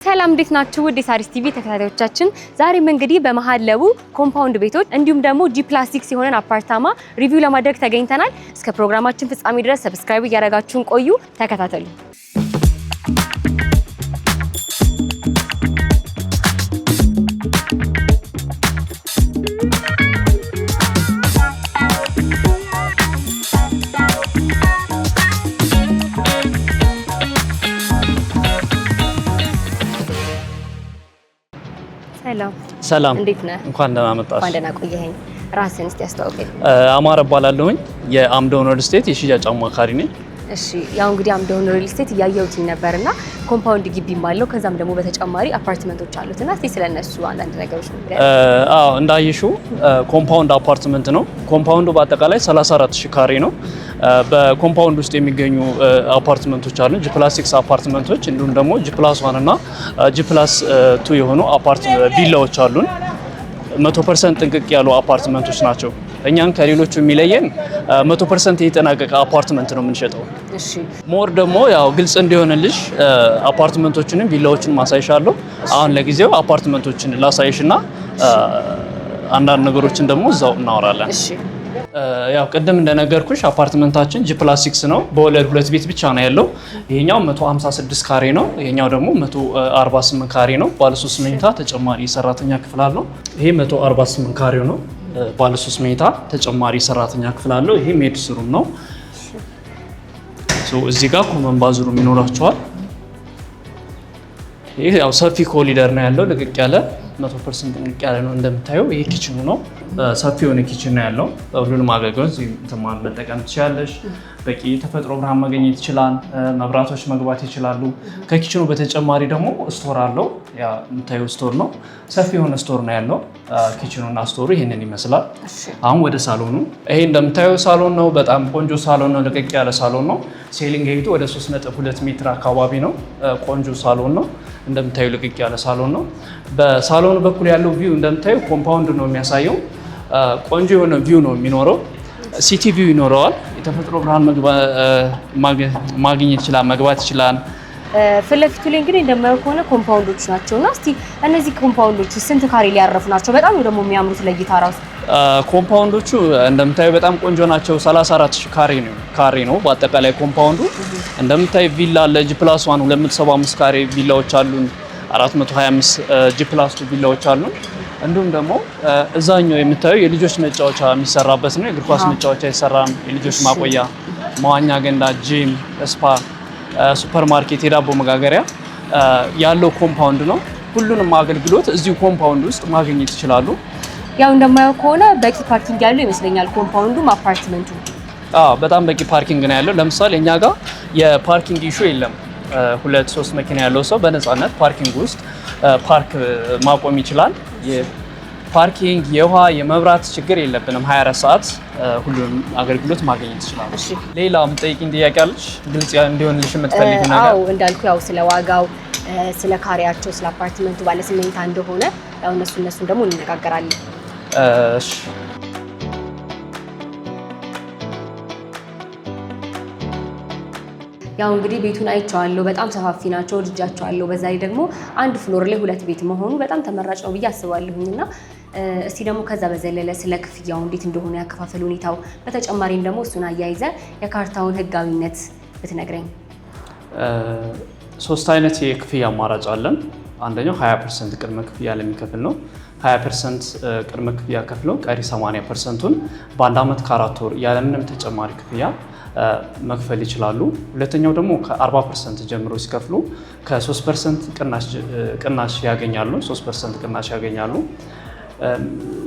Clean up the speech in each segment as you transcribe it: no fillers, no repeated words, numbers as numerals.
ሰላም እንዴት ናችሁ? ውድ የሣሪስ ቲቪ ተከታታዮቻችን ዛሬም እንግዲህ በመሃል ለቡ ኮምፓውንድ ቤቶች እንዲሁም ደግሞ G+6 የሆነን አፓርታማ ሪቪው ለማድረግ ተገኝተናል። እስከ ፕሮግራማችን ፍጻሜ ድረስ ሰብስክራይብ እያደረጋችሁን ቆዩ። ተከታተሉ። ሰላም እንዴት ነህ? እንኳን ደህና መጣሽ። እንኳን ደህና ቆየኸኝ። ራስህን እስቲ አስተዋውቀኝ። አማረ እባላለሁኝ የአምዶን ሪል ስቴት የሽያጭ አማካሪ ነኝ። እሺ ያው እንግዲህ አምዶን ሪል ስቴት እያየሁት ነበርና ኮምፓውንድ ግቢም አለው ከዛም ደግሞ በተጨማሪ አፓርትመንቶች አሉትና እስቲ ስለነሱ አንዳንድ ነገሮች ንገረኝ። እንዳይሽው ኮምፓውንድ አፓርትመንት ነው። ኮምፓውንዱ በአጠቃላይ 34000 ካሬ ነው። በኮምፓውንድ ውስጥ የሚገኙ አፓርትመንቶች አሉ G+6 አፓርትመንቶች እንዲሁም ደግሞ G+1 እና G+2 የሆኑ ቪላዎች አሉን። 100% ጥንቅቅ ያሉ አፓርትመንቶች ናቸው። እኛን ከሌሎቹ የሚለየን 100% የተጠናቀቀ አፓርትመንት ነው የምንሸጠው። እሺ ሞር ደግሞ ያው ግልጽ እንዲሆንልሽ አፓርትመንቶችንም ቪላዎችን ማሳይሻለሁ። አሁን ለጊዜው አፓርትመንቶችን ላሳይሽና አንዳንድ ነገሮችን ደግሞ እዛው እናወራለን። እሺ ያው ቅድም እንደነገርኩሽ አፓርትመንታችን G+6 ነው። በወለድ ሁለት ቤት ብቻ ነው ያለው። ይሄኛው 156 ካሬ ነው። ይሄኛው ደግሞ 148 ካሬ ነው። ባለ 3 መኝታ ተጨማሪ ሰራተኛ ክፍል አለው። ይሄ 148 ካሬው ነው። ባለ 3 መኝታ ተጨማሪ ሰራተኛ ክፍል አለው። ይሄ ሜድስ ሩም ነው። እዚህ ጋር ኮመን ባዝሩም ይኖራቸዋል። ይሄ ያው ሰፊ ኮሊደር ነው ያለው። ልቅቅ ያለ 100% ጥንቅቅ ያለ ነው። እንደምታየው ይሄ ኪችኑ ነው። ሰፊ የሆነ ኪችን ነው ያለው። ሁሉንም አገልግሎት ተማን መጠቀም ትችላለሽ። በቂ ተፈጥሮ ብርሃን ማግኘት ይችላል። መብራቶች መግባት ይችላሉ። ከኪችኑ በተጨማሪ ደግሞ ስቶር አለው። ያ የምታየው ስቶር ነው። ሰፊ የሆነ ስቶር ነው ያለው። ኪችኑና ስቶሩ ይሄንን ይመስላል። አሁን ወደ ሳሎኑ። ይሄ እንደምታየው ሳሎን ነው። በጣም ቆንጆ ሳሎን ነው። ልቅቅ ያለ ሳሎን ነው። ሴሊንግ ሄይቱ ወደ 3.2 ሜትር አካባቢ ነው። ቆንጆ ሳሎን ነው። እንደምታየው ልቅቅ ያለ ሳሎን ነው። በሳሎኑ በኩል ያለው ቪው እንደምታየው ኮምፓውንድ ነው የሚያሳየው። ቆንጆ የሆነ ቪው ነው የሚኖረው። ሲቲ ቪው ይኖረዋል። የተፈጥሮ ብርሃን ማግኘት ይችላል፣ መግባት ይችላል። ፊት ለፊቱ ላይ እንግዲህ እንደማየው ከሆነ ኮምፓውንዶች ናቸውና እስቲ እነዚህ ኮምፓውንዶች ስንት ካሬ ሊያረፉ ናቸው? በጣም ደግሞ የሚያምሩት ለእይታ ራሱ ኮምፓውንዶቹ እንደምታየው በጣም ቆንጆ ናቸው። 34000 ካሬ ነው በአጠቃላይ ኮምፓውንዱ። እንደምታየው ቪላ አለ G+1 275 ካሬ ቪላዎች አሉን። 425 G+2 ቪላዎች አሉን። እንዲሁም ደግሞ እዛኛው የምታየው የልጆች መጫወቻ የሚሰራበት ነው። የእግር ኳስ መጫወቻ ይሰራል። የልጆች ማቆያ፣ መዋኛ ገንዳ፣ ጂም፣ ስፓ፣ ሱፐር ማርኬት፣ የዳቦ መጋገሪያ ያለው ኮምፓውንድ ነው። ሁሉንም አገልግሎት እዚሁ ኮምፓውንድ ውስጥ ማግኘት ይችላሉ። ያው እንደማየው ከሆነ በቂ ፓርኪንግ ያለው ይመስለኛል ኮምፓውንዱም አፓርትመንቱ። በጣም በቂ ፓርኪንግ ነው ያለው። ለምሳሌ እኛ ጋር የፓርኪንግ ኢሹ የለም። 2-3 መኪና ያለው ሰው በነፃነት ፓርኪንግ ውስጥ ፓርክ ማቆም ይችላል። የፓርኪንግ የውሃ የመብራት ችግር የለብንም። 24 ሰዓት ሁሉንም አገልግሎት ማግኘት ይችላል። እሺ ሌላ የምጠይቅኝ ጥያቄ አለሽ? ግልጽ እንዲሆንልሽ የምትፈልጊው ነገር? አዎ እንዳልኩ ያው ስለ ዋጋው፣ ስለ ካሬያቸው፣ ስለ አፓርትመንቱ ባለ 8 መኝታ እንደሆነ ያው እነሱን ደግሞ እንነጋገራለን። እሺ ያው እንግዲህ ቤቱን አይቼዋለሁ። በጣም ሰፋፊ ናቸው፣ ወድጃቸዋለሁ። በዛ ላይ ደግሞ አንድ ፍሎር ላይ 2 ቤት መሆኑ በጣም ተመራጭ ነው ብዬ አስባለሁኝና እስቲ ደግሞ ከዛ በዘለለ ስለ ክፍያው እንዴት እንደሆነ ያከፋፈል ሁኔታው፣ በተጨማሪም ደግሞ እሱን አያይዘ የካርታውን ህጋዊነት ብትነግረኝ። 3 አይነት የክፍያ አማራጭ አለን። አንደኛው 20% ቅድመ ክፍያ ለሚከፍል ነው። 20% ቅድመ ክፍያ ከፍለው ቀሪ 80%ቱን በአንድ ዓመት ከ4 ወር ያለምንም ተጨማሪ ክፍያ መክፈል ይችላሉ። ሁለተኛው ደግሞ ከ40% ጀምሮ ሲከፍሉ ከ3% ቅናሽ ያገኛሉ። 3% ቅናሽ ያገኛሉ።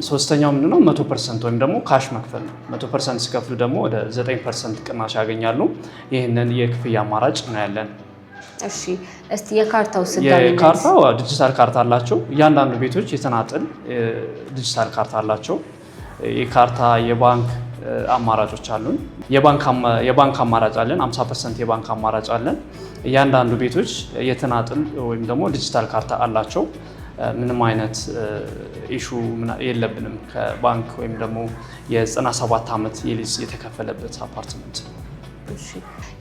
ሶስተኛው ምንድነው 100% ወይም ደግሞ ካሽ መክፈል ነው። 100% ሲከፍሉ ደግሞ ወደ 9% ቅናሽ ያገኛሉ። ይህንን የክፍያ አማራጭ ነው ያለን። እሺ እስቲ የካርታው ስጋት የካርታው ዲጂታል ካርታ አላቸው። እያንዳንዱ ቤቶች የተናጠል ዲጂታል ካርታ አላቸው። የካርታ የባንክ አማራጮች አሉን። የባንክ አማራጭ አለን። 50% የባንክ አማራጭ አለን። እያንዳንዱ ቤቶች የተናጥል ወይም ደግሞ ዲጂታል ካርታ አላቸው። ምንም አይነት ኢሹ የለብንም ከባንክ ወይም ደግሞ የ97 ዓመት የሊዝ የተከፈለበት አፓርትመንት። እሺ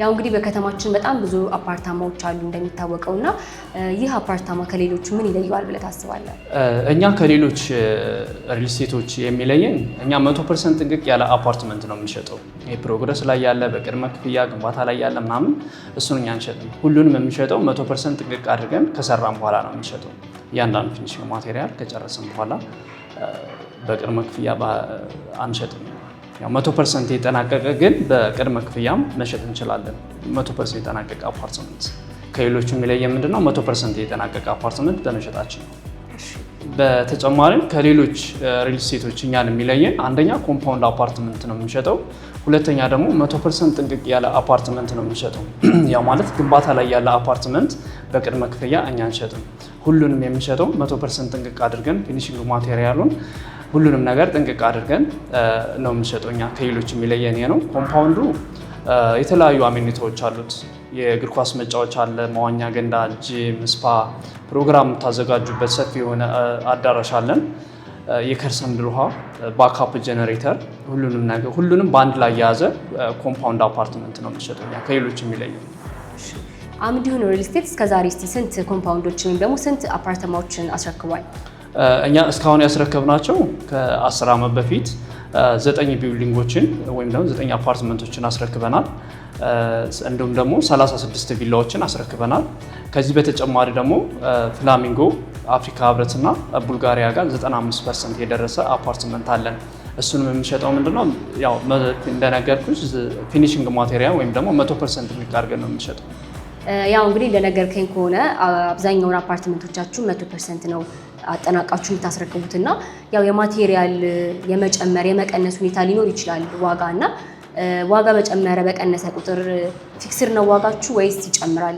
ያው እንግዲህ በከተማችን በጣም ብዙ አፓርታማዎች አሉ እንደሚታወቀውና ይህ አፓርታማ ከሌሎቹ ምን ይለየዋል ብለህ ታስባለህ? እኛ ከሌሎች ሪል ስቴቶች የሚለየን እኛ 100% ጥንቅቅ ያለ አፓርትመንት ነው የምንሸጠው። ይሄ ፕሮግረስ ላይ ያለ በቅድመ ክፍያ ግንባታ ላይ ያለ ምናምን እሱን እኛ አንሸጥም። ሁሉንም የምንሸጠው 100% ጥንቅቅ አድርገን ከሰራን በኋላ ነው የምንሸጠው። እያንዳንዱ ፊኒሽንግ ማቴሪያል ከጨረስን በኋላ በቅድመ ክፍያ አንሸጥም። 100% የጠናቀቀ ግን በቅድመ ክፍያም መሸጥ እንችላለን። 100% የጠናቀቀ አፓርትመንት ከሌሎቹ የሚለየ ምንድነው? 100% የጠናቀቀ አፓርትመንት በመሸጣችን ነው። በተጨማሪም ከሌሎች ሪል ስቴቶች እኛን የሚለየን አንደኛ ኮምፓውንድ አፓርትመንት ነው የምንሸጠው። ሁለተኛ ደግሞ 100% ጥንቅቅ ያለ አፓርትመንት ነው የምንሸጠው። ያው ማለት ግንባታ ላይ ያለ አፓርትመንት በቅድመ ክፍያ እኛ አንሸጥም። ሁሉንም የምንሸጠው 100% ጥንቅቅ አድርገን ፊኒሽንግ ማቴሪያሉን ሁሉንም ነገር ጥንቅቅ አድርገን ነው የምንሸጠው። እኛ ከሌሎች የሚለየን ነው። ኮምፓውንዱ የተለያዩ አሜኒቲዎች አሉት። የእግር ኳስ መጫወቻ አለ፣ መዋኛ ገንዳ፣ ጂም፣ ስፓ፣ ፕሮግራም የምታዘጋጁበት ሰፊ የሆነ አዳራሽ አለን። የከርሰ ምድር ውሃ፣ ባክአፕ ጀነሬተር፣ ሁሉንም በአንድ ላይ የያዘ ኮምፓውንድ አፓርትመንት ነው የምንሸጠው እኛ ከሌሎች የሚለየን። አምድ ሪል ስቴት እስከዛሬ ስንት ኮምፓውንዶችን ወይም ደግሞ ስንት አፓርታማዎችን አስረክቧል? እኛ እስካሁን ያስረከብናቸው ከ10 ዓመት በፊት 9 ቢልዲንጎችን ወይም ደግሞ 9 አፓርትመንቶችን አስረክበናል። እንዲሁም ደግሞ 36 ቪላዎችን አስረክበናል። ከዚህ በተጨማሪ ደግሞ ፍላሚንጎ፣ አፍሪካ ህብረትና ቡልጋሪያ ጋር 95% የደረሰ አፓርትመንት አለን። እሱንም የምንሸጠው ምንድነው ያው እንደነገርኩሽ ፊኒሽንግ ማቴሪያል ወይም ደግሞ 100% የሚቃርገን ነው የምንሸጠው። ያው እንግዲህ እንደነገርከኝ ከሆነ አብዛኛውን አፓርትመንቶቻችሁ 100% ነው አጠናቃችሁ የምታስረክቡት እና ያው የማቴሪያል የመጨመር የመቀነስ ሁኔታ ሊኖር ይችላል ዋጋ እና ዋጋ በጨመረ በቀነሰ ቁጥር ፊክስር ነው ዋጋችሁ ወይስ ይጨምራል?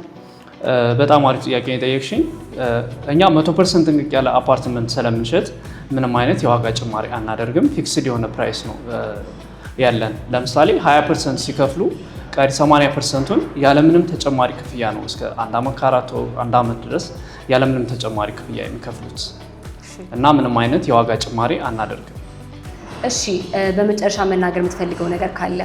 በጣም አሪፍ ጥያቄ ነው የጠየቅሽኝ። እኛ 100% ጥንቅቅ ያለ አፓርትመንት ስለምንሸጥ ምንም አይነት የዋጋ ጭማሪ አናደርግም። ፊክስድ የሆነ ፕራይስ ነው ያለን። ለምሳሌ 20% ሲከፍሉ ቀሪ 80%ቱን ያለምንም ተጨማሪ ክፍያ ነው እስከ 1 ዓመት ከ4 ወር 1 ዓመት ድረስ ያለምንም ተጨማሪ ክፍያ የሚከፍሉት እና ምንም አይነት የዋጋ ጭማሪ አናደርግም። እሺ በመጨረሻ መናገር የምትፈልገው ነገር ካለ?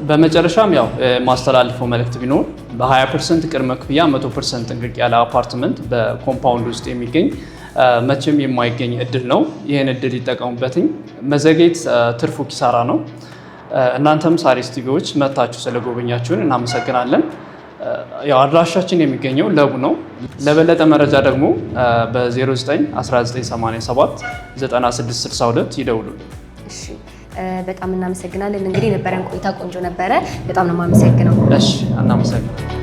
በመጨረሻም ያው ማስተላልፈው መልእክት ቢኖር በ20% ቅድመ ክፍያ 100% ጥንቅቅ ያለ አፓርትመንት በኮምፓውንድ ውስጥ የሚገኝ መቼም የማይገኝ እድል ነው። ይህን እድል ይጠቀሙበትኝ። መዘግየት ትርፉ ኪሳራ ነው። እናንተም ሳሪስ ቲቪዎች መጥታችሁ ስለጎበኛችሁን እናመሰግናለን። ያው አድራሻችን የሚገኘው ለቡ ነው። ለበለጠ መረጃ ደግሞ በ09 1987 9662 ይደውሉልን። እሺ በጣም እናመሰግናለን። እንግዲህ የነበረን ቆይታ ቆንጆ ነበረ። በጣም ነው የማመሰግነው። እሺ እናመሰግናለን።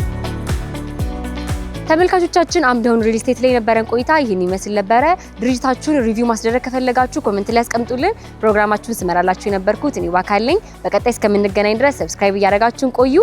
ተመልካቾቻችን አምደውን ሪል ስቴት ላይ የነበረን ቆይታ ይህን ይመስል ነበረ። ድርጅታችሁን ሪቪው ማስደረግ ከፈለጋችሁ ኮሜንት ላይ አስቀምጡልን። ፕሮግራማችሁን ስመራላችሁ የነበርኩት እኔ ዋካለኝ። በቀጣይ እስከምንገናኝ ድረስ ሰብስክራይብ እያደረጋችሁን ቆዩ።